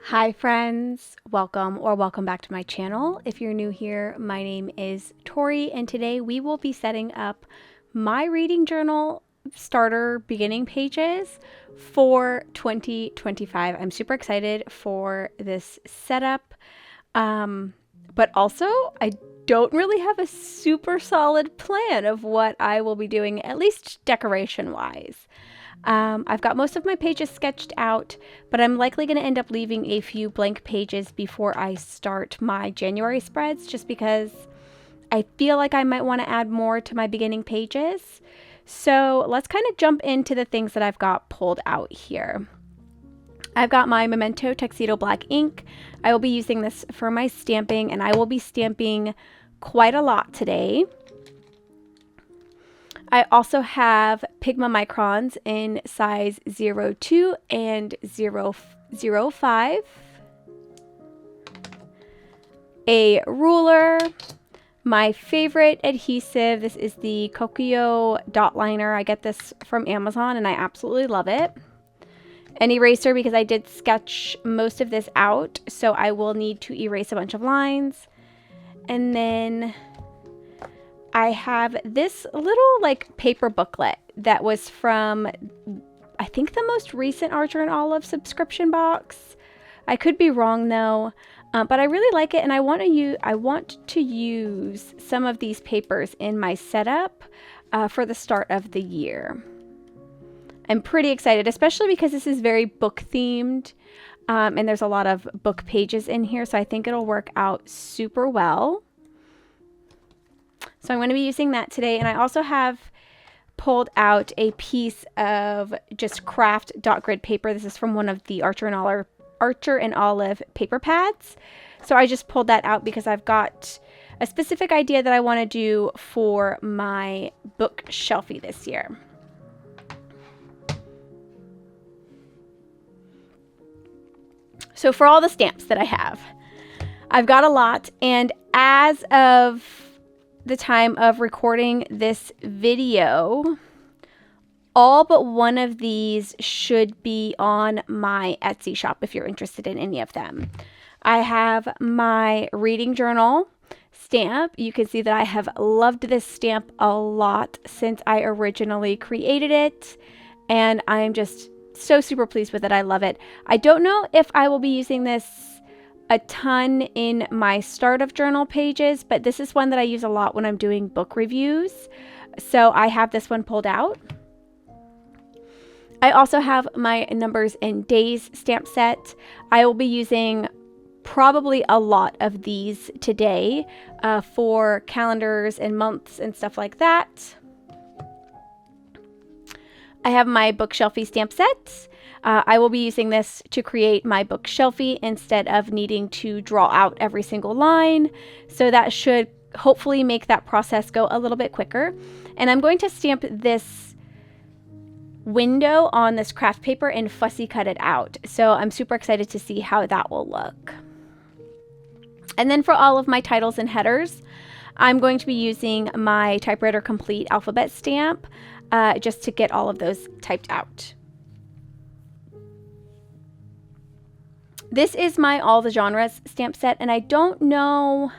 Hi friends, welcome back to my channel. If you're new here, my name is Tori and today we will be setting up my reading journal starter beginning pages for 2025. I'm super excited for this setup, but also I don't really have a super solid plan of what I will be doing, at least decoration wise. I've got most of my pages sketched out, but I'm likely going to end up leaving a few blank pages before I start my January spreads, just because I feel like I might want to add more to my beginning pages. So let's kind of jump into the things that I've got pulled out here. I've got my Memento Tuxedo Black ink. I will be using this for my stamping, and I will be stamping quite a lot today. I also have Pigma Microns in size 02 and 005. A ruler. My favorite adhesive. This is the Kokio dot liner. I get this from Amazon and I absolutely love it. An eraser because I did sketch most of this out, so I will need to erase a bunch of lines. And then I have this little paper booklet that was from, I think, the most recent Archer and Olive subscription box. I could be wrong though, but I really like it, and I want to use some of these papers in my setup for the start of the year. I'm pretty excited, especially because this is very book themed, and there's a lot of book pages in here, so I think it'll work out super well. So I'm going to be using that today, and I also have pulled out a piece of just craft dot grid paper. This is from one of the Archer and Olive paper pads. So I just pulled that out because I've got a specific idea that I want to do for my book shelfie this year. So for all the stamps that I have, I've got a lot, and as of the time of recording this video, all but one of these should be on my Etsy shop if you're interested in any of them. I have my reading journal stamp. You can see that I have loved this stamp a lot since I originally created it, and I'm just so super pleased with it. I love it. I don't know if I will be using this a ton in my start of journal pages, but this is one that I use a lot when I'm doing book reviews. So I have this one pulled out. I also have my numbers and days stamp set. I will be using probably a lot of these today for calendars and months and stuff like that. I have my bookshelfie stamp set. I will be using this to create my book shelfie instead of needing to draw out every single line. So that should hopefully make that process go a little bit quicker. And I'm going to stamp this window on this craft paper and fussy cut it out. So I'm super excited to see how that will look. And then for all of my titles and headers, I'm going to be using my Typewriter Complete alphabet stamp just to get all of those typed out. This is my All the Genres stamp set, and I don't know,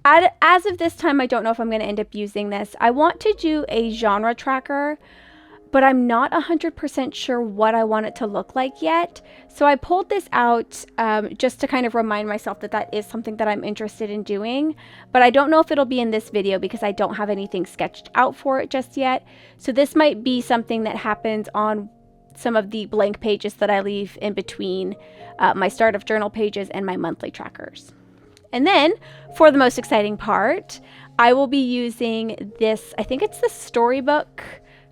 as of this time, I don't know if I'm going to end up using this. I want to do a genre tracker, but I'm not 100% sure what I want it to look like yet. So I pulled this out just to kind of remind myself that that is something that I'm interested in doing, but I don't know if it'll be in this video because I don't have anything sketched out for it just yet. So this might be something that happens on some of the blank pages that I leave in between my start of journal pages and my monthly trackers. And then for the most exciting part, I will be using this, I think it's the Storybook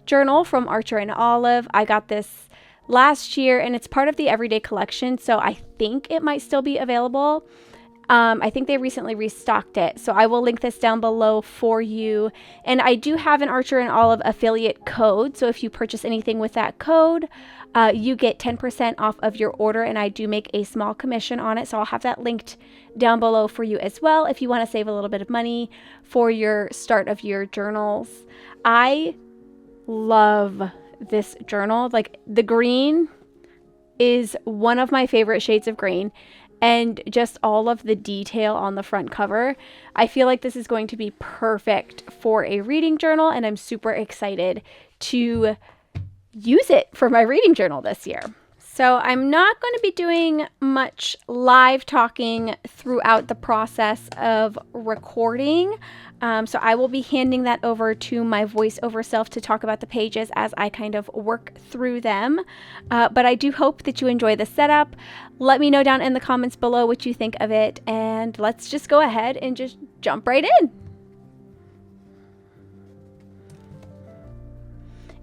journal from Archer and Olive. I got this last year and it's part of the Everyday collection, so I think it might still be available. I think they recently restocked it, so I will link this down below for you. And I do have an Archer and Olive affiliate code, so if you purchase anything with that code, you get 10% off of your order, and I do make a small commission on it, so I'll have that linked down below for you as well if you want to save a little bit of money for your start of your journals. I love this journal. Like the green is one of my favorite shades of green, and just all of the detail on the front cover. I feel like this is going to be perfect for a reading journal, and I'm super excited to use it for my reading journal this year. So I'm not going to be doing much live talking throughout the process of recording. So I will be handing that over to my voiceover self to talk about the pages as I kind of work through them. But I do hope that you enjoy the setup. Let me know down in the comments below what you think of it, and let's just go ahead and just jump right in.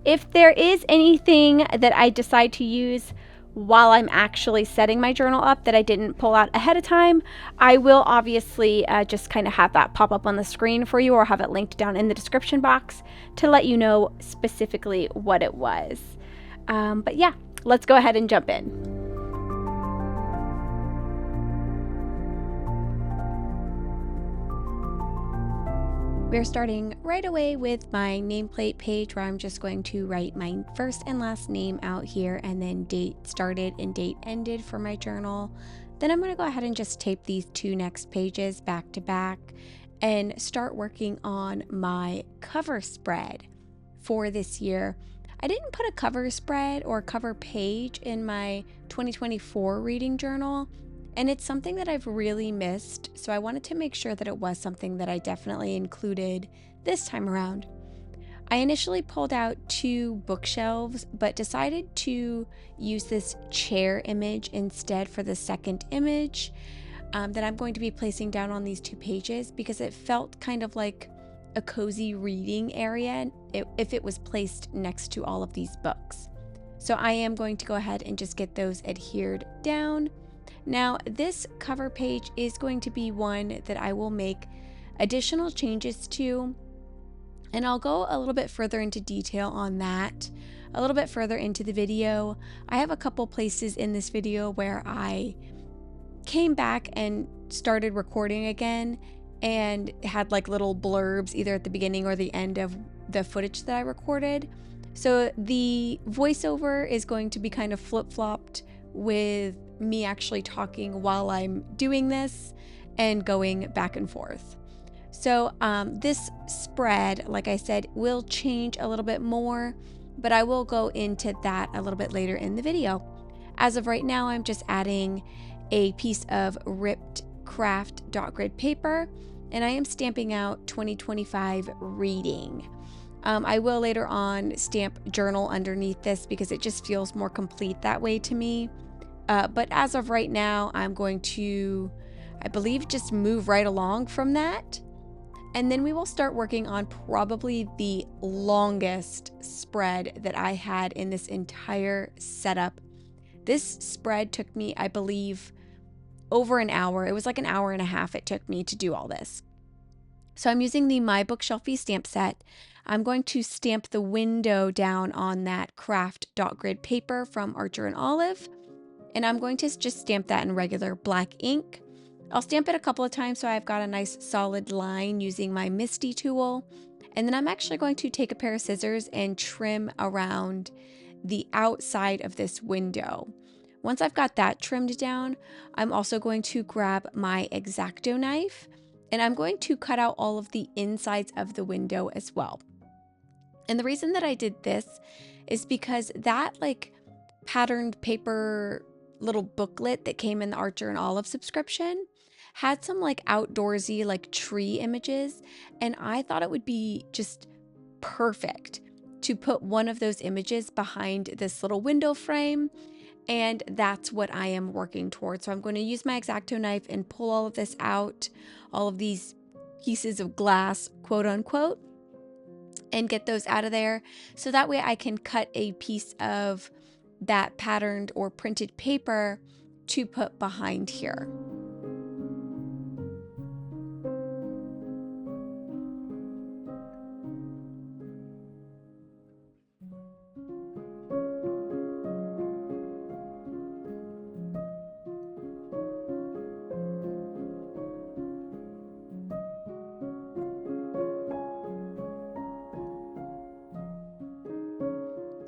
If there is anything that I decide to use while I'm actually setting my journal up that I didn't pull out ahead of time, I will obviously just kind of have that pop up on the screen for you, or have it linked down in the description box to let you know specifically what it was. But yeah, let's go ahead and jump in. We're starting right away with my nameplate page, where I'm just going to write my first and last name out here, and then date started and date ended for my journal. Then I'm going to go ahead and just tape these two next pages back to back and start working on my cover spread for this year. I didn't put a cover spread or cover page in my 2024 reading journal, and it's something that I've really missed, so I wanted to make sure that it was something that I definitely included this time around. I initially pulled out 2 bookshelves, but decided to use this chair image instead for the second image that I'm going to be placing down on these 2 pages, because it felt kind of like a cozy reading area if it was placed next to all of these books. So I am going to go ahead and just get those adhered down. Now, this cover page is going to be one that I will make additional changes to, and I'll go a little bit further into detail on that a little bit further into the video. I have a couple places in this video where I came back and started recording again and had like little blurbs either at the beginning or the end of the footage that I recorded. So the voiceover is going to be kind of flip-flopped with me actually talking while I'm doing this and going back and forth. So this spread, like I said, will change a little bit more, but I will go into that a little bit later in the video. As of right now, I'm just adding a piece of ripped craft dot grid paper, and I am stamping out 2025 reading. I will later on stamp journal underneath this because it just feels more complete that way to me. But as of right now, I'm going to, I believe, just move right along from that. And then we will start working on probably the longest spread that I had in this entire setup. This spread took me, I believe, over an hour. It was like an hour and a half it took me to do all this. So I'm using the My Bookshelfie stamp set. I'm going to stamp the window down on that craft dot grid paper from Archer and Olive. And I'm going to just stamp that in regular black ink. I'll stamp it a couple of times so I've got a nice solid line using my Misty tool. And then I'm actually going to take a pair of scissors and trim around the outside of this window. Once I've got that trimmed down, I'm also going to grab my X-Acto knife, and I'm going to cut out all of the insides of the window as well. And the reason that I did this is because that like patterned paper little booklet that came in the Archer and Olive subscription had some like outdoorsy like tree images, and I thought it would be just perfect to put one of those images behind this little window frame, and that's what I am working towards. So I'm going to use my X-Acto knife and pull all of this out, all of these pieces of glass, quote unquote, and get those out of there, so that way I can cut a piece of that patterned or printed paper to put behind here.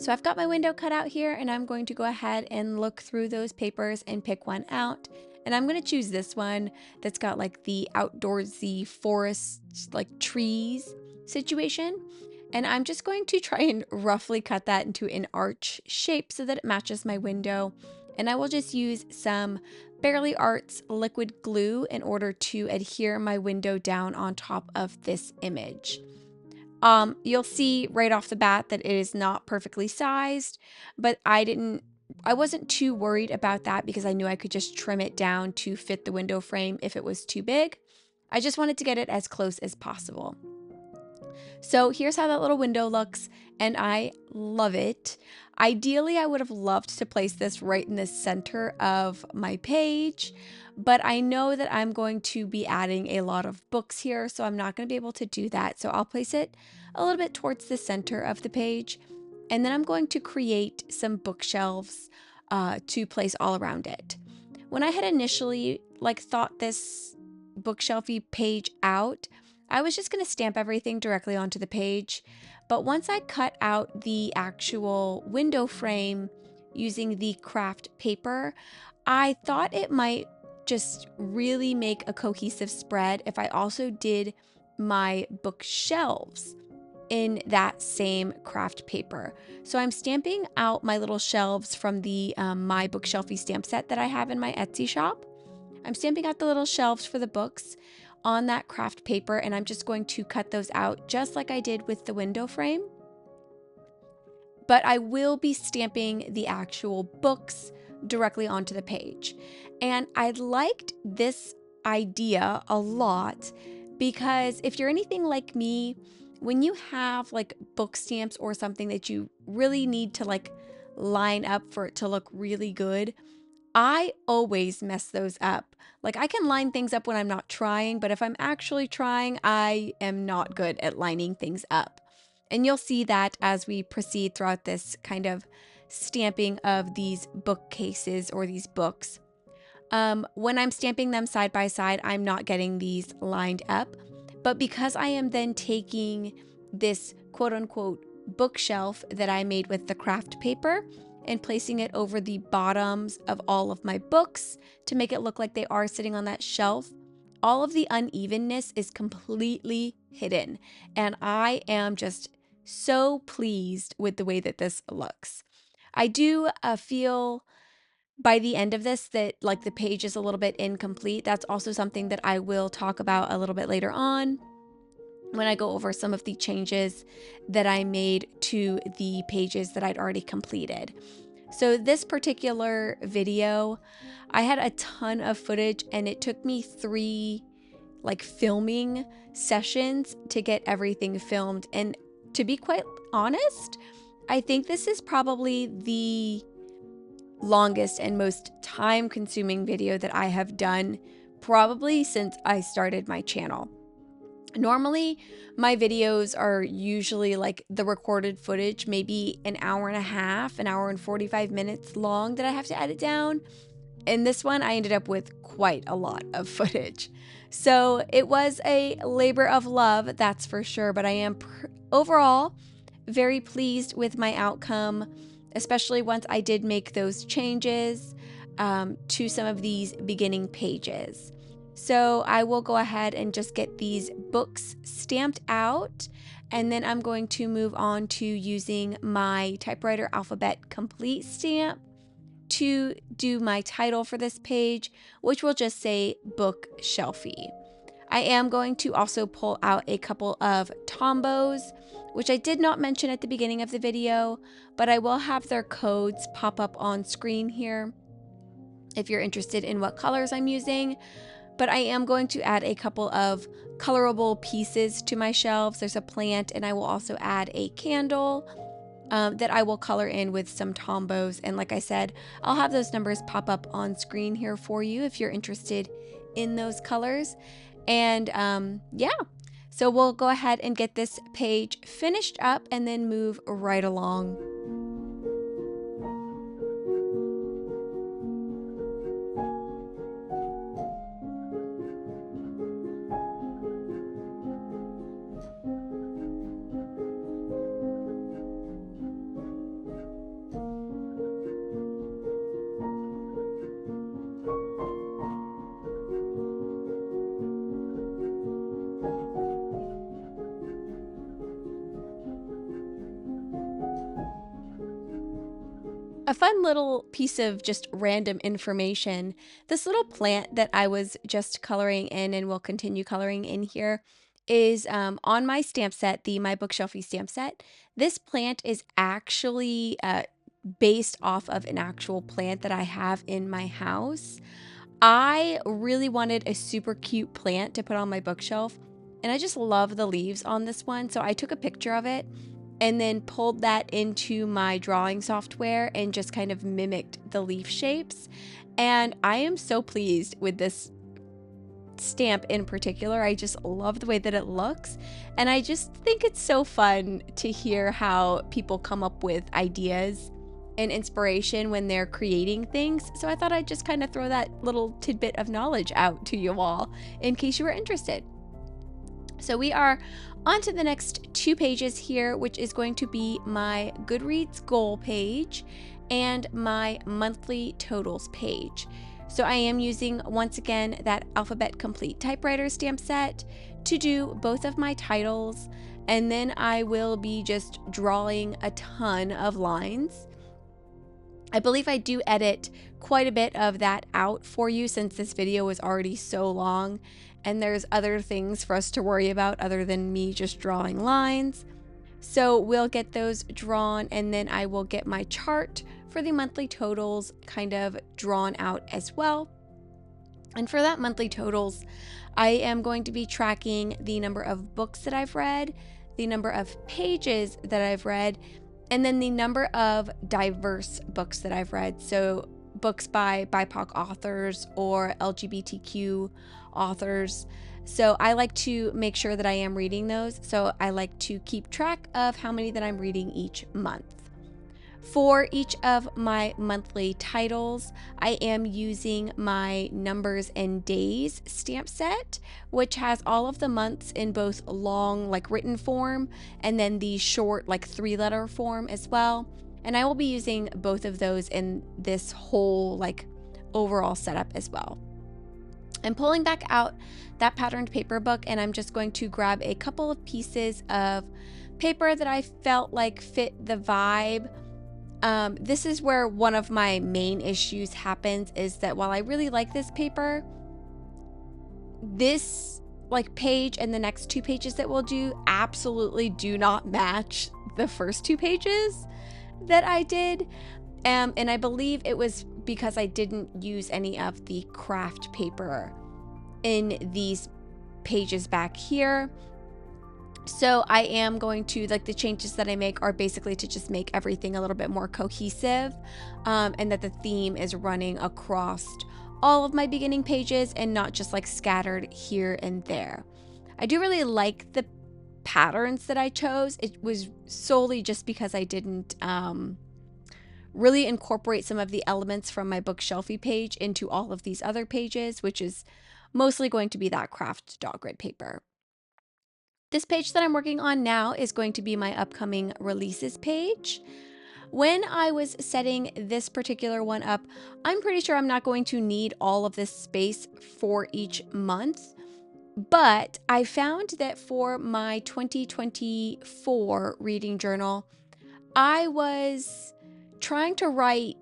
So I've got my window cut out here, and I'm going to go ahead and look through those papers and pick one out. And I'm going to choose this one that's got like the outdoorsy forest, like trees situation. And I'm just going to try and roughly cut that into an arch shape so that it matches my window. And I will just use some Barely Arts liquid glue in order to adhere my window down on top of this image. You'll see right off the bat that it is not perfectly sized, but I wasn't too worried about that because I knew I could just trim it down to fit the window frame if it was too big. I just wanted to get it as close as possible. So here's how that little window looks, and I love it. Ideally, I would have loved to place this right in the center of my page, but I know that I'm going to be adding a lot of books here, so I'm not going to be able to do that. So I'll place it a little bit towards the center of the page, and then I'm going to create some bookshelves to place all around it. When I had initially thought this bookshelfy page out, I was just going to stamp everything directly onto the page. But once I cut out the actual window frame using the craft paper, I thought it might just really make a cohesive spread if I also did my bookshelves in that same craft paper. So I'm stamping out my little shelves from the My Bookshelfy stamp set that I have in my Etsy shop. I'm stamping out the little shelves for the books on that craft paper, and I'm just going to cut those out just like I did with the window frame. But I will be stamping the actual books directly onto the page. And I liked this idea a lot because if you're anything like me, when you have like book stamps or something that you really need to like line up for it to look really good, I always mess those up. Like I can line things up when I'm not trying, but if I'm actually trying, I am not good at lining things up. And you'll see that as we proceed throughout this kind of stamping of these bookcases or these books. When I'm stamping them side by side, I'm not getting these lined up. But because I am then taking this quote unquote bookshelf that I made with the craft paper and placing it over the bottoms of all of my books to make it look like they are sitting on that shelf, all of the unevenness is completely hidden. And I am just so pleased with the way that this looks. I do feel by the end of this that like the page is a little bit incomplete. That's also something that I will talk about a little bit later on when I go over some of the changes that I made to the pages that I'd already completed. So this particular video, I had a ton of footage and it took me 3 filming sessions to get everything filmed. And to be quite honest, I think this is probably the longest and most time-consuming video that I have done probably since I started my channel. Normally, my videos are usually like the recorded footage, maybe an hour and a half, an hour and 45 minutes long that I have to edit down. In this one, I ended up with quite a lot of footage. So it was a labor of love, that's for sure, but I am overall very pleased with my outcome, especially once I did make those changes to some of these beginning pages. So I will go ahead and just get these books stamped out, and then I'm going to move on to using my typewriter alphabet complete stamp to do my title for this page, which will just say Bookshelfy. I am going to also pull out a couple of Tombows, which I did not mention at the beginning of the video, but I will have their codes pop up on screen here if you're interested in what colors I'm using. But I am going to add a couple of colorable pieces to my shelves. There's a plant, and I will also add a candle that I will color in with some Tombows. And like I said, I'll have those numbers pop up on screen here for you if you're interested in those colors. And yeah, so we'll go ahead and get this page finished up and then move right along. A fun little piece of just random information. This little plant that I was just coloring in and will continue coloring in here is on my stamp set, the My Bookshelfie stamp set. This plant is actually based off of an actual plant that I have in my house. I really wanted a super cute plant to put on my bookshelf, and I just love the leaves on this one, so I took a picture of it and then pulled that into my drawing software and just kind of mimicked the leaf shapes. And I am so pleased with this stamp in particular. I just love the way that it looks, and I just think it's so fun to hear how people come up with ideas and inspiration when they're creating things. So I thought I'd just kind of throw that little tidbit of knowledge out to you all in case you were interested. So we are on to the next 2 pages here, which is going to be my Goodreads goal page and my monthly totals page. So I am using, once again, that Alphabet Complete typewriter stamp set to do both of my titles, and then I will be just drawing a ton of lines. I believe I do edit quite a bit of that out for you since this video is already so long and there's other things for us to worry about other than me just drawing lines. So we'll get those drawn, and then I will get my chart for the monthly totals kind of drawn out as well. And for that monthly totals, I am going to be tracking the number of books that I've read, the number of pages that I've read, and then the number of diverse books that I've read. So books by BIPOC authors or LGBTQ authors. So I like to make sure that I am reading those. So I like to keep track of how many that I'm reading each month. For each of my monthly titles, I am using my numbers and days stamp set, which has all of the months in both long, like written form, and then the short, like 3-letter form as well. And I will be using both of those in this whole, like, overall setup as well. I'm pulling back out that patterned paper book, and I'm just going to grab a couple of pieces of paper that I felt like fit the vibe. This is where one of my main issues happens, is that while I really like this paper, this like page and the next 2 pages that we'll do absolutely do not match the first 2 pages that I did. And I believe it was because I didn't use any of the craft paper in these pages back here. So I am going to, like, the changes that I make are basically to just make everything a little bit more cohesive, and that the theme is running across all of my beginning pages and not just like scattered here and there. I do really like the patterns that I chose. It was solely just because I didn't really incorporate some of the elements from my Bookshelfie page into all of these other pages, which is mostly going to be that craft dot grid paper. This page that I'm working on now is going to be my upcoming releases page. When I was setting this particular one up, I'm pretty sure I'm not going to need all of this space for each month, but I found that for my 2024 reading journal, I was trying to write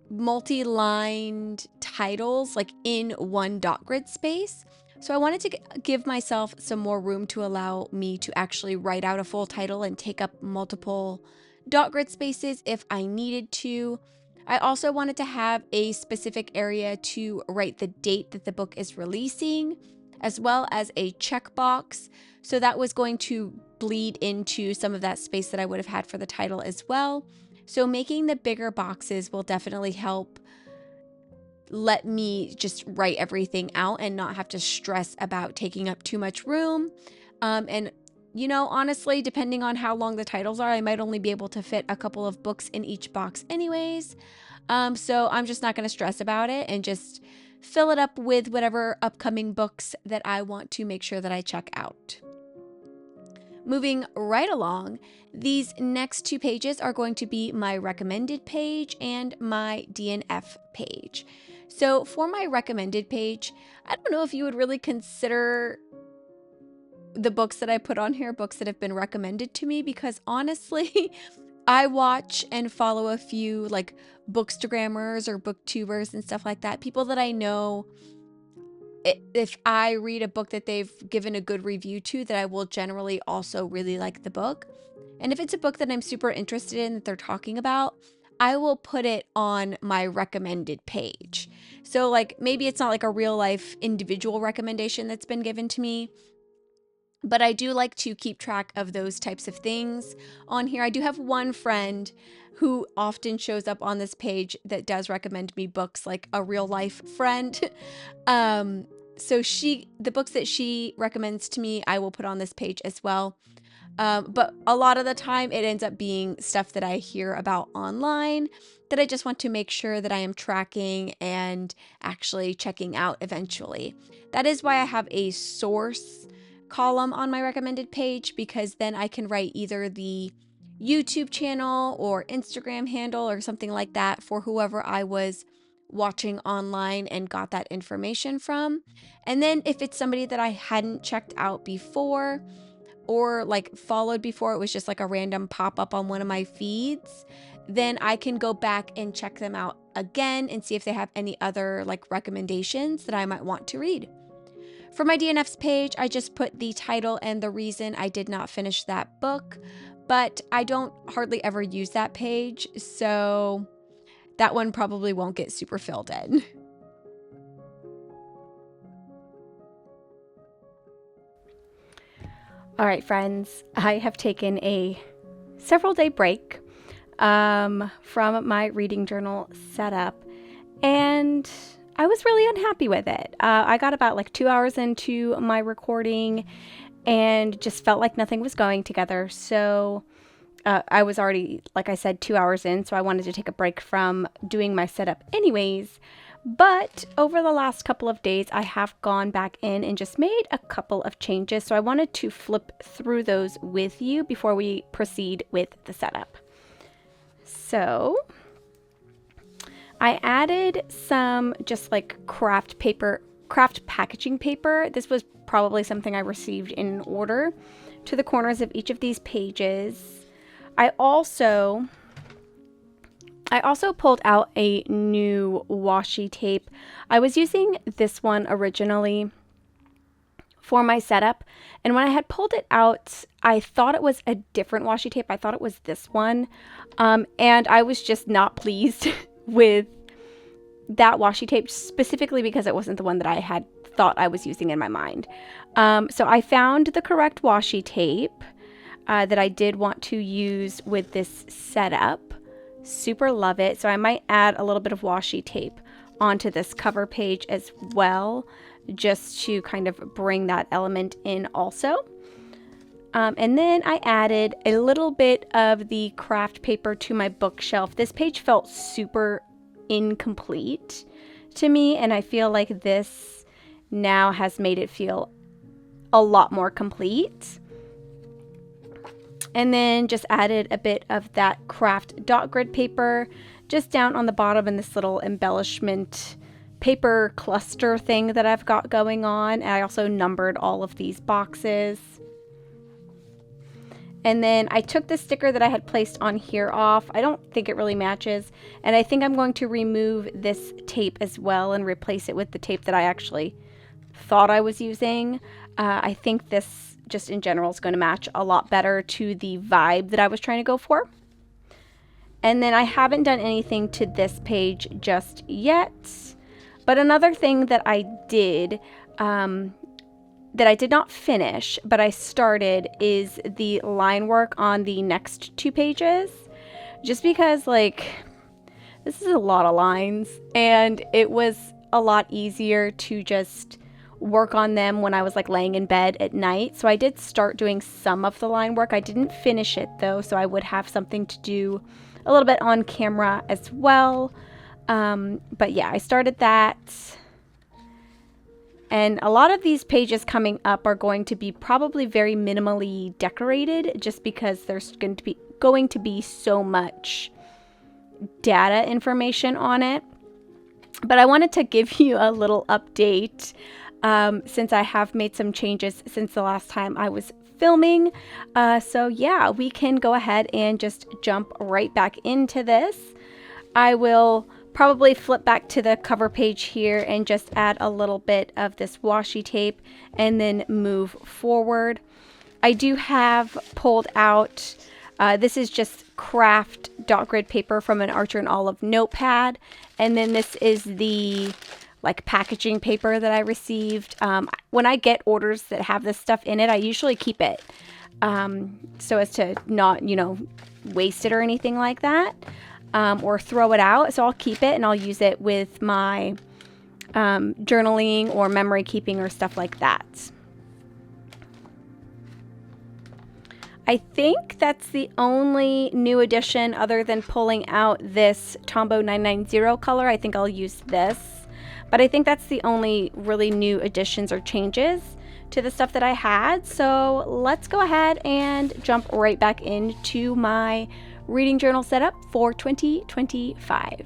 multi-lined titles like in one dot grid space. So I wanted to give myself some more room to allow me to actually write out a full title and take up multiple dot grid spaces if I needed to. I also wanted to have a specific area to write the date that the book is releasing, as well as a checkbox. So that was going to bleed into some of that space that I would have had for the title as well. So making the bigger boxes will definitely help let me just write everything out and not have to stress about taking up too much room. And you know, honestly, depending on how long the titles are, I might only be able to fit a couple of books in each box anyways. So I'm just not going to stress about it and just fill it up with whatever upcoming books that I want to make sure that I check out. Moving right along, these next 2 pages are going to be my recommended page and my DNF page. So for my recommended page, I don't know if you would really consider the books that I put on here books that have been recommended to me, because honestly, I watch and follow a few like bookstagrammers or booktubers and stuff like that. People that I know, if I read a book that they've given a good review to, that I will generally also really like the book. And if it's a book that I'm super interested in that they're talking about, I will put it on my recommended page. So like maybe it's not like a real life individual recommendation that's been given to me, but I do like to keep track of those types of things on here. I do have one friend who often shows up on this page that does recommend me books, like a real life friend. So the books that she recommends to me, I will put on this page as well. But a lot of the time it ends up being stuff that I hear about online that I just want to make sure that I am tracking and actually checking out eventually. That is why I have a source column on my recommended page, because then I can write either the YouTube channel or Instagram handle or something like that for whoever I was watching online and got that information from. And then if it's somebody that I hadn't checked out before or like followed before, it was just like a random pop-up on one of my feeds, then I can go back and check them out again and see if they have any other like recommendations that I might want to read. For my DNFs page, I just put the title and the reason I did not finish that book, but I don't hardly ever use that page, so that one probably won't get super filled in. All right, friends, I have taken a several day break from my reading journal setup, and I was really unhappy with it. I got about like 2 hours into my recording and just felt like nothing was going together. So I was already, like I said, 2 hours in, so I wanted to take a break from doing my setup anyways. But over the last couple of days, I have gone back in and just made a couple of changes. So I wanted to flip through those with you before we proceed with the setup. So I added some just like craft packaging paper. This was probably something I received in an order to the corners of each of these pages. I also pulled out a new washi tape. I was using this one originally for my setup, and when I had pulled it out, I thought it was a different washi tape. I thought it was this one, and I was just not pleased with that washi tape, specifically because it wasn't the one that I had thought I was using in my mind. So I found the correct washi tape that I did want to use with this setup. Super love it. So I might add a little bit of washi tape onto this cover page as well, just to kind of bring that element in also. And then I added a little bit of the craft paper to my bookshelf. This page felt super incomplete to me, and I feel like this now has made it feel a lot more complete. And then just added a bit of that craft dot grid paper just down on the bottom in this little embellishment paper cluster thing that I've got going on. And I also numbered all of these boxes. And then I took the sticker that I had placed on here off. I don't think it really matches. And I think I'm going to remove this tape as well and replace it with the tape that I actually thought I was using. I think this just in general is going to match a lot better to the vibe that I was trying to go for. And then I haven't done anything to this page just yet. But another thing that I did, that I did not finish, but I started, is the line work on the next two pages. Just because, like, this is a lot of lines, and it was a lot easier to just work on them when I was like laying in bed at night. So I did start doing some of the line work. I didn't finish it though, so I would have something to do a little bit on camera as well. But yeah, I started that. And a lot of these pages coming up are going to be probably very minimally decorated, just because there's going to be so much data information on it. But I wanted to give you a little update since I have made some changes since the last time I was filming. So yeah, we can go ahead and just jump right back into this. I will probably flip back to the cover page here and just add a little bit of this washi tape and then move forward. I do have pulled out, this is just craft dot grid paper from an Archer and Olive notepad. And then this is the like packaging paper that I received. When I get orders that have this stuff in it, I usually keep it so as to not, you know, waste it or anything like that, or throw it out. So I'll keep it and I'll use it with my journaling or memory keeping or stuff like that. I think that's the only new addition other than pulling out this Tombow 990 color. I think I'll use this. But I think that's the only really new additions or changes to the stuff that I had. So let's go ahead and jump right back into my reading journal setup for 2025.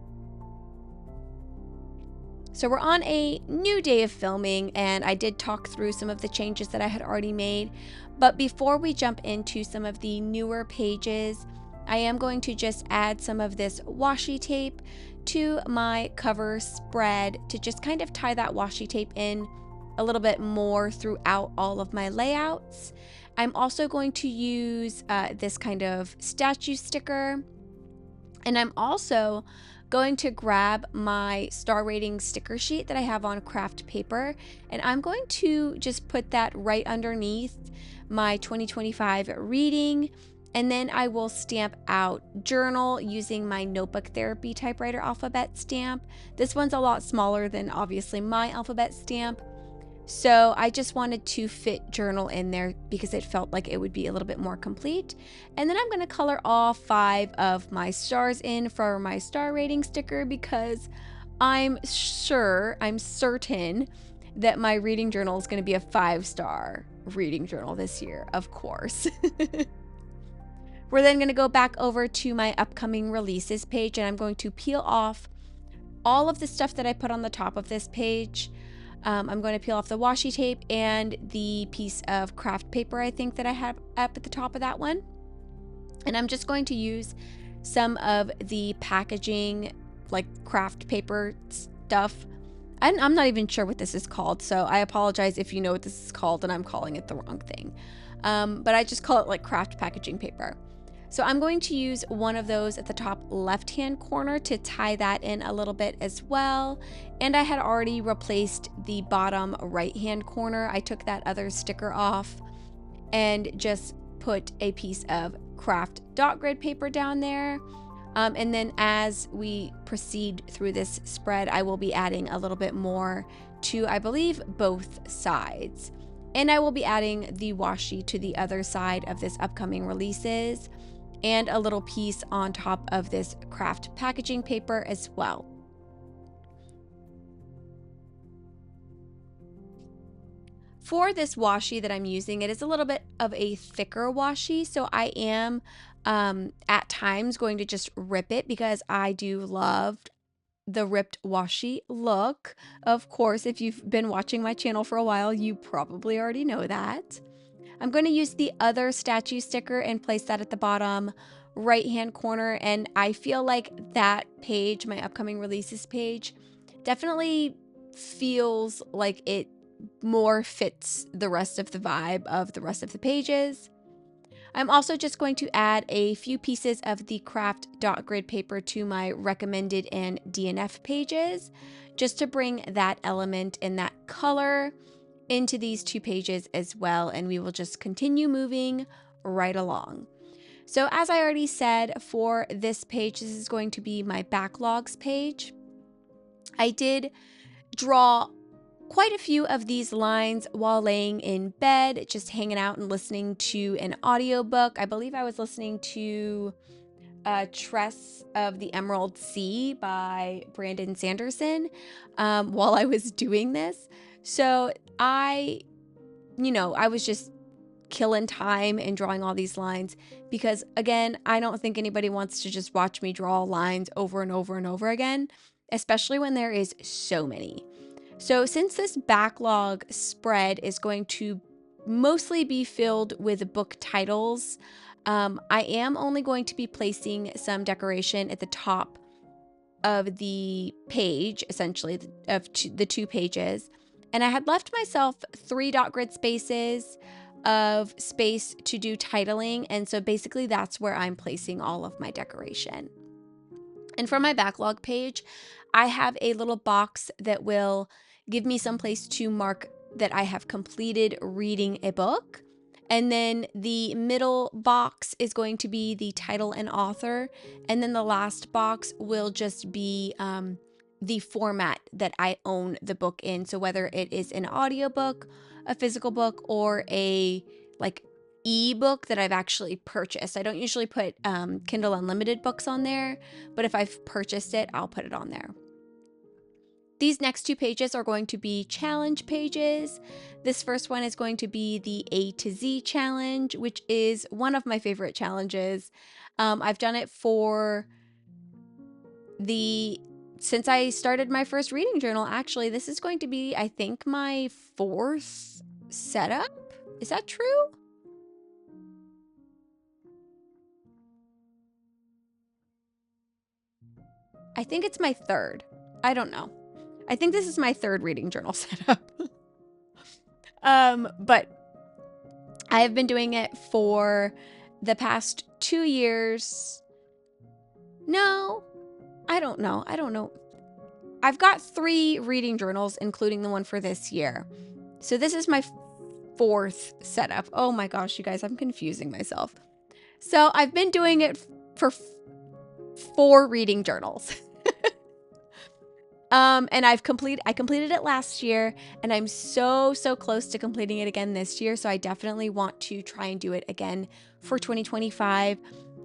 So we're on a new day of filming, and I did talk through some of the changes that I had already made. But before we jump into some of the newer pages, I am going to just add some of this washi tape to my cover spread to just kind of tie that washi tape in a little bit more throughout all of my layouts. I'm also going to use this kind of statue sticker, and I'm also going to grab my star rating sticker sheet that I have on craft paper, and I'm going to just put that right underneath my 2025 reading. And then I will stamp out journal using my Notebook Therapy typewriter alphabet stamp. This one's a lot smaller than obviously my alphabet stamp. So I just wanted to fit journal in there because it felt like it would be a little bit more complete. And then I'm going to color all 5 of my stars in for my star rating sticker because I'm certain that my reading journal is going to be a 5-star reading journal this year, of course. We're then going to go back over to my upcoming releases page, and I'm going to peel off all of the stuff that I put on the top of this page. I'm going to peel off the washi tape and the piece of craft paper I think that I have up at the top of that one. And I'm just going to use some of the packaging, like craft paper stuff. I'm not even sure what this is called, so I apologize if you know what this is called and I'm calling it the wrong thing. But I just call it like craft packaging paper. So I'm going to use one of those at the top left-hand corner to tie that in a little bit as well. And I had already replaced the bottom right-hand corner. I took that other sticker off and just put a piece of craft dot grid paper down there. And then as we proceed through this spread, I will be adding a little bit more to, I believe, both sides. And I will be adding the washi to the other side of this upcoming releases and a little piece on top of this craft packaging paper as well. For this washi that I'm using, it is a little bit of a thicker washi, so I am at times going to just rip it because I do love the ripped washi look. Of course, if you've been watching my channel for a while, you probably already know that. I'm going to use the other statue sticker and place that at the bottom right hand corner, and I feel like that page, my upcoming releases page, definitely feels like it more fits the rest of the vibe of the rest of the pages. I'm also just going to add a few pieces of the craft dot grid paper to my recommended and DNF pages just to bring that element and that color into these 2 pages as well, and we will just continue moving right along. So as I already said, for this page, this is going to be my backlogs page. I did draw quite a few of these lines while laying in bed, just hanging out and listening to an audiobook. I believe I was listening to Tress of the Emerald Sea by Brandon Sanderson while I was doing this. So I was just killing time and drawing all these lines because, again, I don't think anybody wants to just watch me draw lines over and over and over again, especially when there is so many. So since this backlog spread is going to mostly be filled with book titles. I am only going to be placing some decoration at the top of the page, essentially, of the 2 pages. And I had left myself 3 dot grid spaces of space to do titling. And so basically that's where I'm placing all of my decoration. And for my backlog page, I have a little box that will give me some place to mark that I have completed reading a book. And then the middle box is going to be the title and author. And then the last box will just be the format that I own the book in. So whether it is an audiobook, a physical book, or a ebook that I've actually purchased. I don't usually put Kindle Unlimited books on there, but if I've purchased it, I'll put it on there. These next 2 pages are going to be challenge pages. This first one is going to be the A to Z challenge, which is one of my favorite challenges. I've done it since I started my first reading journal. Actually, this is going to be, I think, my 4th setup. Is that true? I think it's my 3rd. I don't know. I think this is my 3rd reading journal setup. But I have been doing it for the past 2 years. No, I don't know. I've got 3 reading journals, including the one for this year. So this is my 4th setup. Oh my gosh, you guys, I'm confusing myself. So I've been doing it for 4 reading journals. And I completed it last year, and I'm so close to completing it again this year. So I definitely want to try and do it again for 2025.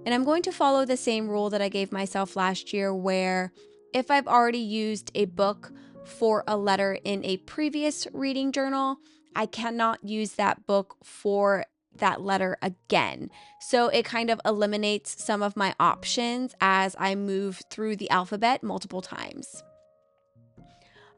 And I'm going to follow the same rule that I gave myself last year, where if I've already used a book for a letter in a previous reading journal, I cannot use that book for that letter again. So it kind of eliminates some of my options as I move through the alphabet multiple times.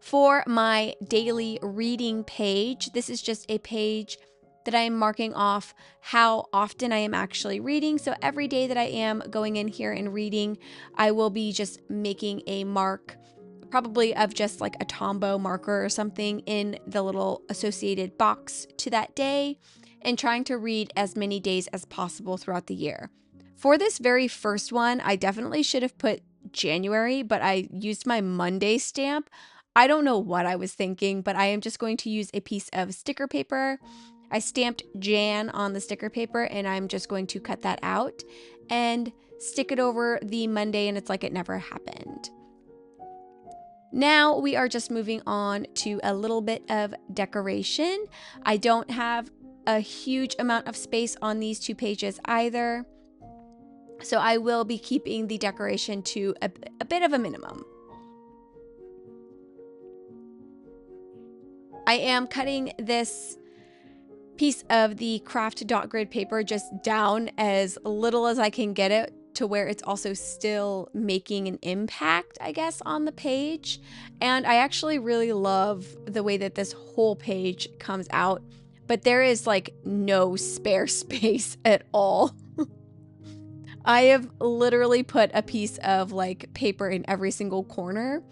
For my daily reading page, this is just a page that I am marking off how often I am actually reading. So every day that I am going in here and reading, I will be just making a mark, probably of just like a Tombow marker or something, in the little associated box to that day, and trying to read as many days as possible throughout the year. For this very first one, I definitely should have put January, but I used my Monday stamp. I don't know what I was thinking, but I am just going to use a piece of sticker paper. I stamped Jan on the sticker paper, and I'm just going to cut that out and stick it over the Monday, and it's like it never happened. Now we are just moving on to a little bit of decoration. I don't have a huge amount of space on these 2 pages either, so I will be keeping the decoration to a bit of a minimum. I am cutting this piece of the craft dot grid paper just down as little as I can get it, to where it's also still making an impact, I guess, on the page. And I actually really love the way that this whole page comes out, but there is like no spare space at all. I have literally put a piece of like paper in every single corner,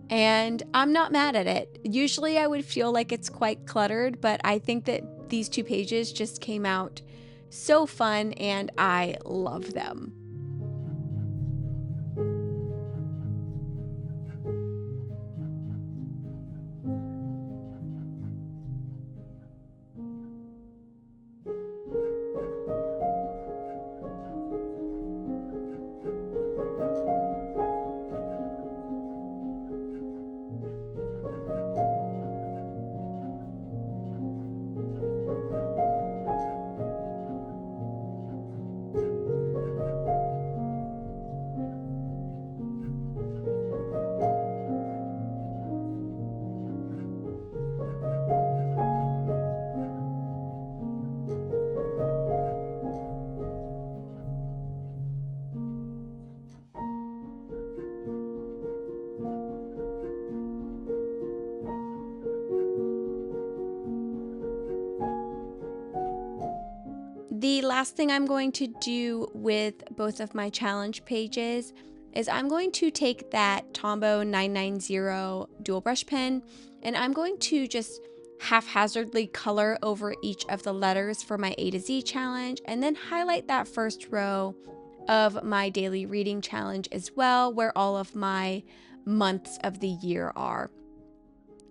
and I'm not mad at it. Usually I would feel like it's quite cluttered, but I think that these 2 pages just came out so fun, and I love them. The last thing I'm going to do with both of my challenge pages is I'm going to take that Tombow 990 dual brush pen, and I'm going to just haphazardly color over each of the letters for my A to Z challenge, and then highlight that first row of my daily reading challenge as well, where all of my months of the year are.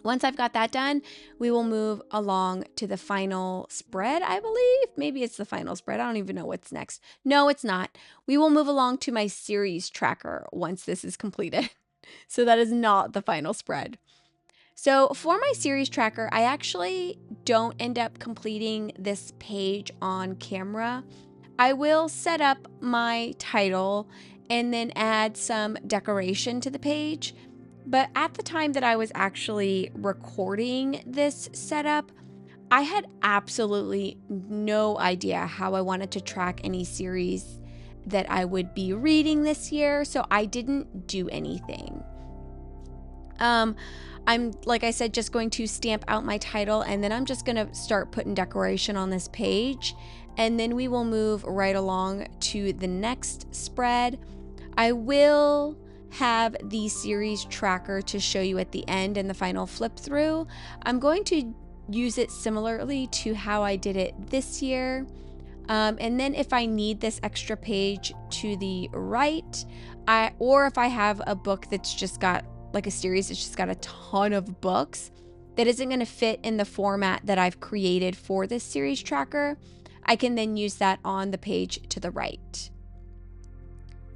Once I've got that done, we will move along to the final spread, I believe. Maybe it's the final spread. I don't even know what's next. No, it's not. We will move along to my series tracker once this is completed. So that is not the final spread. So for my series tracker, I actually don't end up completing this page on camera. I will set up my title and then add some decoration to the page. But at the time that I was actually recording this setup, I had absolutely no idea how I wanted to track any series that I would be reading this year, so I didn't do anything. I'm, like I said, just going to stamp out my title, and then I'm just going to start putting decoration on this page, and then we will move right along to the next spread. I will have the series tracker to show you at the end in the final flip through. I'm going to use it similarly to how I did it this year. And then if I need this extra page to the right, or if I have a book that's just got like a series that's just got a ton of books that isn't going to fit in the format that I've created for this series tracker, I can then use that on the page to the right.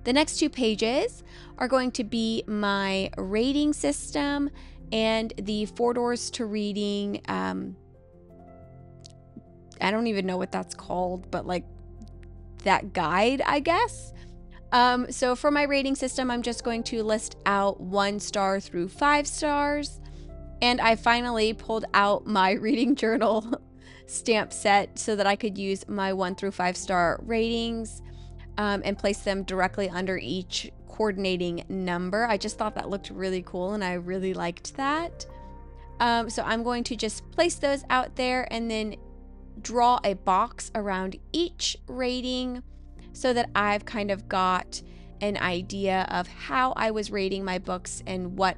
The next two pages are going to be my rating system and the 4 Doors to Reading. I don't even know what that's called, but like that guide, I guess. So for my rating system, I'm just going to list out 1 star through 5 stars. And I finally pulled out my reading journal stamp set so that I could use my 1 through 5 star ratings. And place them directly under each coordinating number. I just thought that looked really cool and I really liked that. So I'm going to just place those out there and then draw a box around each rating so that I've kind of got an idea of how I was rating my books and what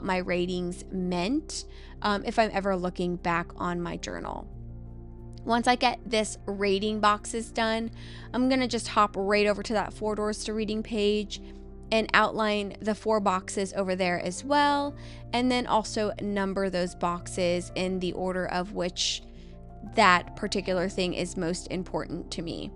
my ratings meant if I'm ever looking back on my journal. Once I get this rating boxes done, I'm going to just hop right over to that 4 Doors to Reading page and outline the 4 boxes over there as well, and then also number those boxes in the order of which that particular thing is most important to me.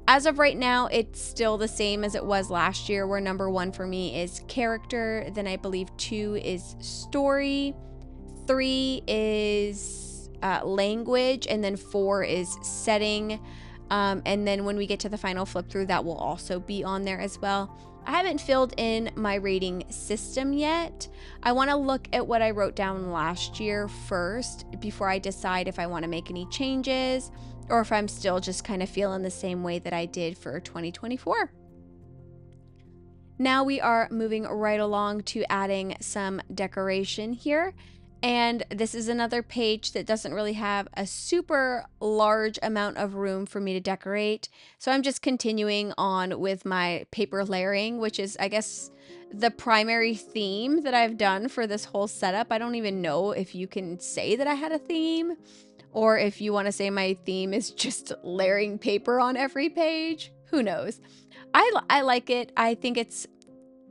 As of right now, it's still the same as it was last year, where number 1 for me is character, then I believe 2 is story, 3 is language, and then 4 is setting. And then when we get to the final flip through, that will also be on there as well. I haven't filled in my rating system yet. I want to look at what I wrote down last year first before I decide if I want to make any changes or if I'm still just kind of feeling the same way that I did for 2024. Now we are moving right along to adding some decoration here. And this is another page that doesn't really have a super large amount of room for me to decorate. So I'm just continuing on with my paper layering, which is, I guess, the primary theme that I've done for this whole setup. I don't even know if you can say that I had a theme, or if you want to say my theme is just layering paper on every page. Who knows? I like it. I think it's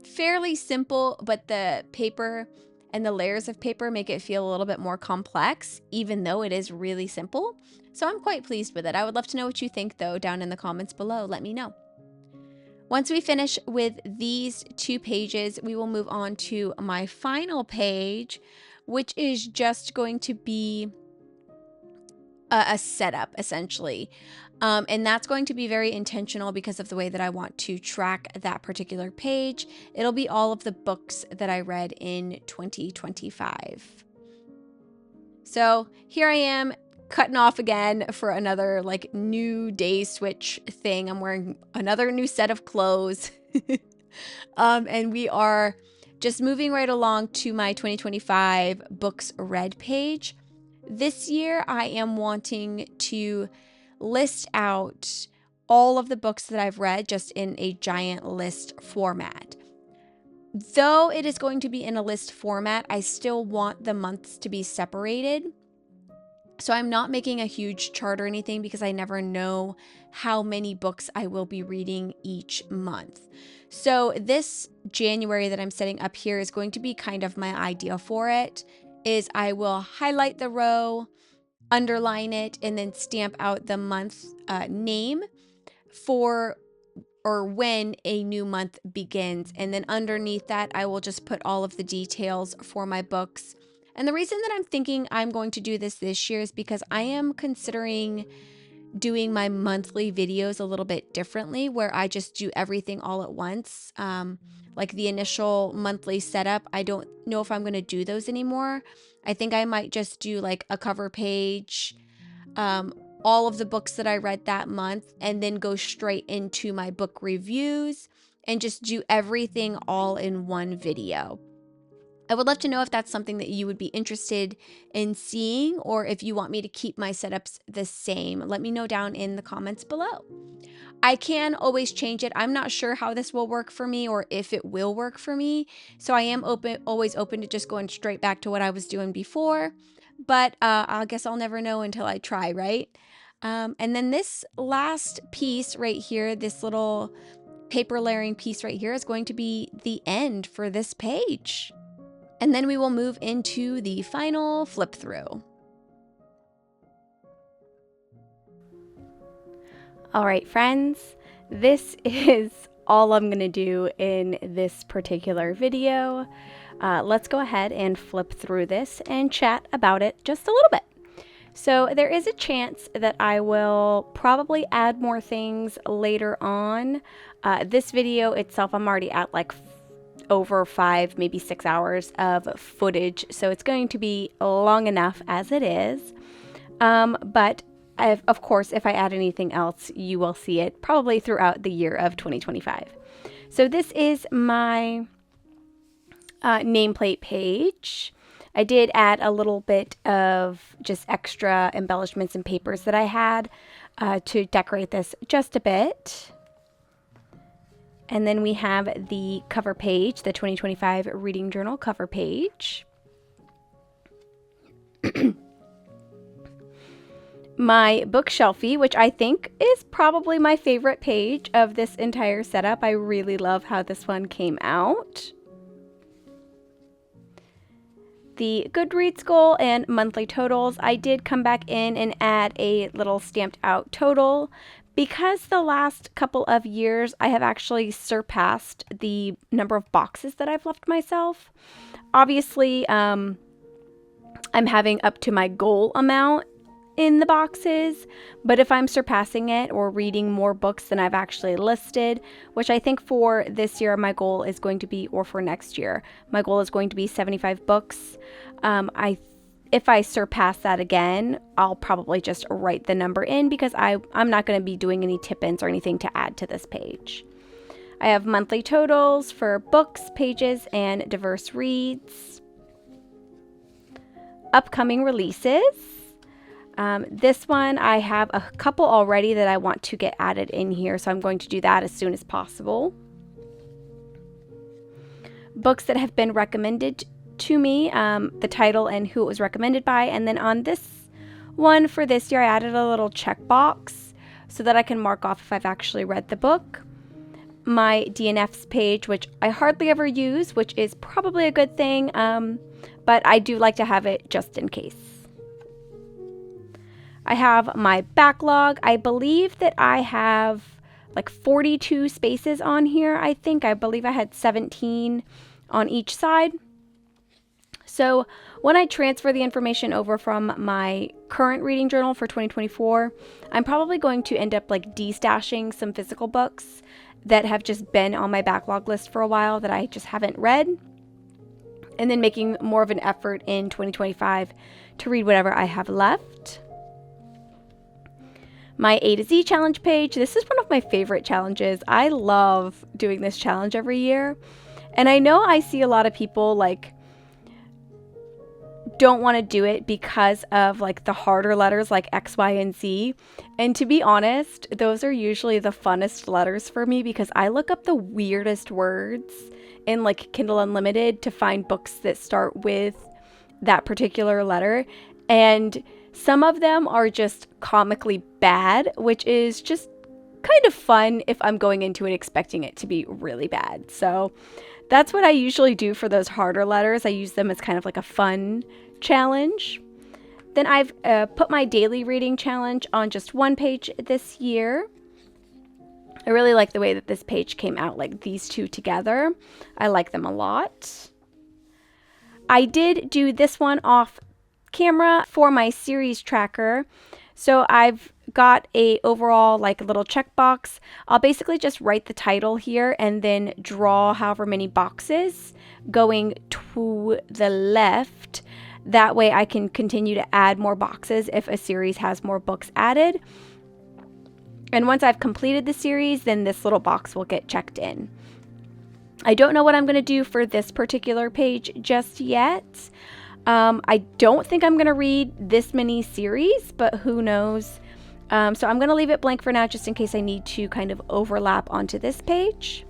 fairly simple, but the paper and the layers of paper make it feel a little bit more complex, even though it is really simple. So I'm quite pleased with it. I would love to know what you think, though, down in the comments below. Let me know. Once we finish with these 2 pages, we will move on to my final page, which is just going to be a setup, essentially. And that's going to be very intentional because of the way that I want to track that particular page. It'll be all of the books that I read in 2025. So here I am cutting off again for another like new day switch thing. I'm wearing another new set of clothes. And we are just moving right along to my 2025 books read page. This year I am wanting to list out all of the books that I've read just in a giant list format. Though it is going to be in a list format, I still want the months to be separated. So I'm not making a huge chart or anything because I never know how many books I will be reading each month. So this January that I'm setting up here is going to be kind of my idea for it, is I will highlight the row, underline it, and then stamp out the month name for or when a new month begins. And then underneath that, I will just put all of the details for my books. And the reason that I'm thinking I'm going to do this year is because I am considering doing my monthly videos a little bit differently, where I just do everything all at once. Like the initial monthly setup, I don't know if I'm going to do those anymore. I think I might just do like a cover page, all of the books that I read that month, and then go straight into my book reviews and just do everything all in one video. I would love to know if that's something that you would be interested in seeing, or if you want me to keep my setups the same. Let me know down in the comments below. I can always change it. I'm not sure how this will work for me or if it will work for me. So I am always open to just going straight back to what I was doing before. But I guess I'll never know until I try, right? And then this last piece right here, this little paper layering piece right here, is going to be the end for this page. And then we will move into the final flip through. All right, friends, this is all I'm going to do in this particular video. Let's go ahead and flip through this and chat about it just a little bit. So there is a chance that I will probably add more things later on. This video itself, I'm already at like over 5, maybe 6 hours of footage, so it's going to be long enough as it is. But of course, if I add anything else, you will see it probably throughout the year of 2025. So this is my nameplate page. I did add a little bit of just extra embellishments and papers that I had to decorate this just a bit. And then we have the cover page, the 2025 Reading Journal cover page. My bookshelfie, which I think is probably my favorite page of this entire setup. I really love how this one came out. The Goodreads goal and monthly totals. I did come back in and add a little stamped out total, because the last couple of years I have actually surpassed the number of boxes that I've left myself. Obviously, I'm having up to my goal amount in the boxes, but if I'm surpassing it or reading more books than I've actually listed, which I think for this year my goal is going to be, or for next year, my goal is going to be 75 books. If I surpass that again, I'll probably just write the number in, because I'm not going to be doing any tip-ins or anything to add to this page. I have monthly totals for books, pages, and diverse reads. Upcoming releases. This one, I have a couple already that I want to get added in here, so I'm going to do that as soon as possible. Books that have been recommended to me, the title and who it was recommended by, and then on this one for this year I added a little checkbox so that I can mark off if I've actually read the book. My DNFs page, which I hardly ever use, which is probably a good thing, but I do like to have it just in case. I have my backlog. I believe that I have like 42 spaces on here. I believe I had 17 on each side. So when I transfer the information over from my current reading journal for 2024, I'm probably going to end up like destashing some physical books that have just been on my backlog list for a while that I just haven't read, and then making more of an effort in 2025 to read whatever I have left. My A to Z challenge page. This is one of my favorite challenges. I love doing this challenge every year. And I know I see a lot of people like don't want to do it because of like the harder letters like X, Y, and Z. And to be honest, those are usually the funnest letters for me because I look up the weirdest words in like Kindle Unlimited to find books that start with that particular letter. And some of them are just comically bad, which is just kind of fun if I'm going into it expecting it to be really bad. So that's what I usually do for those harder letters. I use them as kind of like a fun challenge. Then I've put my daily reading challenge on just one page this year. I really like the way that this page came out, like these two together. I like them a lot. I did do this one off camera for my series tracker. So I've got a overall like little checkbox. I'll basically just write the title here and then draw however many boxes going to the left. That way I can continue to add more boxes if a series has more books added. And once I've completed the series, then this little box will get checked in. I don't know what I'm going to do for this particular page just yet. I don't think I'm going to read this many series, but who knows? So I'm going to leave it blank for now just in case I need to kind of overlap onto this page.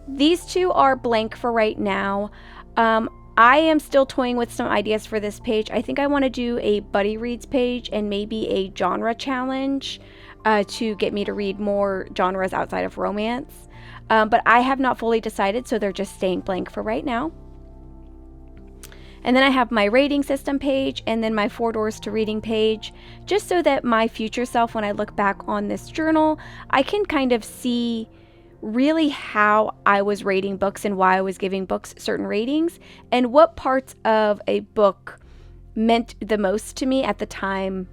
These two are blank for right now. I am still toying with some ideas for this page. I think I want to do a buddy reads page and maybe a genre challenge to get me to read more genres outside of romance. But I have not fully decided, so they're just staying blank for right now. And then I have my rating system page and then my 4 doors to reading page, just so that my future self, when I look back on this journal, I can kind of see really how I was rating books and why I was giving books certain ratings and what parts of a book meant the most to me at this time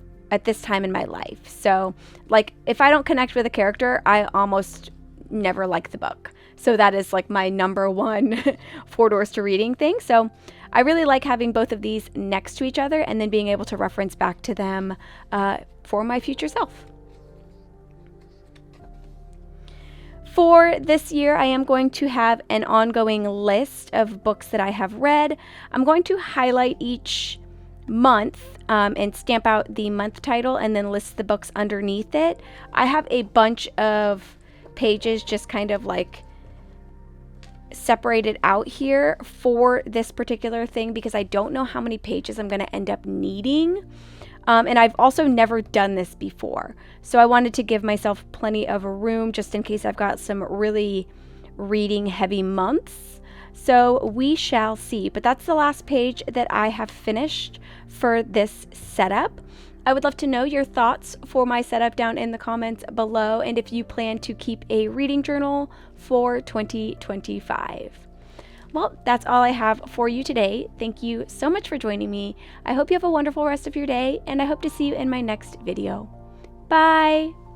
in my life. So like if I don't connect with a character, I almost never like the book. So that is like my number one 4 doors to reading thing. So I really like having both of these next to each other and then being able to reference back to them for my future self. For this year, I am going to have an ongoing list of books that I have read. I'm going to highlight each month and stamp out the month title and then list the books underneath it. I have a bunch of pages just kind of like separated out here for this particular thing because I don't know how many pages I'm going to end up needing. And I've also never done this before. So I wanted to give myself plenty of room just in case I've got some really reading heavy months. So we shall see. But that's the last page that I have finished for this setup. I would love to know your thoughts for my setup down in the comments below and if you plan to keep a reading journal for 2025. Well, that's all I have for you today. Thank you so much for joining me. I hope you have a wonderful rest of your day, and I hope to see you in my next video. Bye!